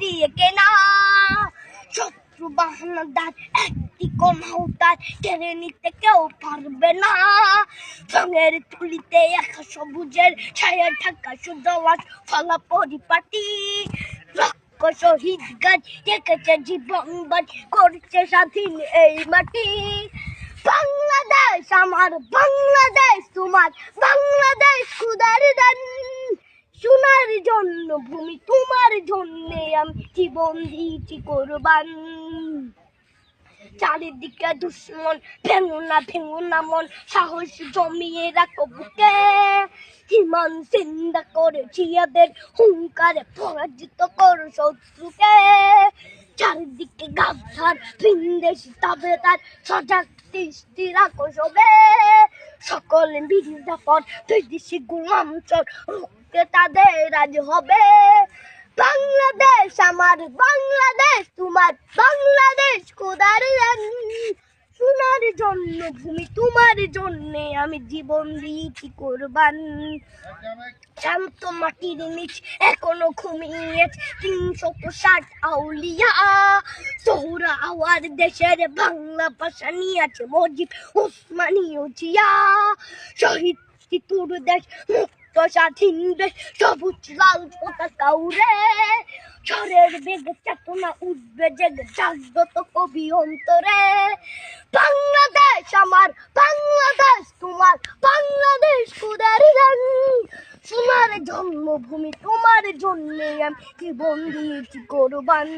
দিয়ে কেনা। শত্রু বাহানাদার একটি কণাও তার কেড়ে নিতে কেউ পারবে না। রঙের তুলিতে একা সবুজের ছায়া ঢাকা সুজলাস ফলা পরিপাটি। লক্ষ শহীদ গাছ রেখেছে জীবন বাজ করছে স্বাধীন এই মাটি। বাংলাদেশ আমার, বাংলাদেশ তোমার, বাংলাদেশ খুদার দান। সোনার জন্য ভূমি তোমার জন্যে আমি জীবন দিয়েছি কোরবান। চারিদিকে দুশ্মন, ভেঙো না মন, সাহস জমিয়ে রাখো বুকে। হিমান চিন্তা করেছি এদের হুঙ্কারে পরাজিত করো শত্রুকে। চারিদিকে গাদ্দার ভিনদেশি তাবেদার সজাগ দৃষ্টি রাখো সবে। সকল মির্জাফর বিদেশি গোলাম চোর রুখতে তাদের আজ হবে। বাংলাদেশ আমার, বাংলাদেশ তোমার, বাংলাদেশ খোদার দান। সোনার জন্য ভূমি তোমার জন্যে আমি জীবন দিয়েছি কোরবান। শান্ত মাটির নিচ এখনো ঘুমিয়ে ৩৬০ আউলিয়া। সোহরা আওয়ার দেশের বাংলা ভাষা নিয়ে আছে মজিব ওসমানীয় জিয়া। শহীদ তিতুর দেশ, মুক্ত স্বাধীন দেশ, সবুজ লাল পতাকা উড়ে। ঝড়ের বেগে চেতনা উঠবে জেগে জাগ্রত কবি অন্তরে। বাংলাদেশ আমার, বাংলাদেশ তোমার, বাংলাদেশ খোদার দান। সোনার জন্মভূমি তোমার জন্যে আমি জীবন দিয়েছি কোরবান।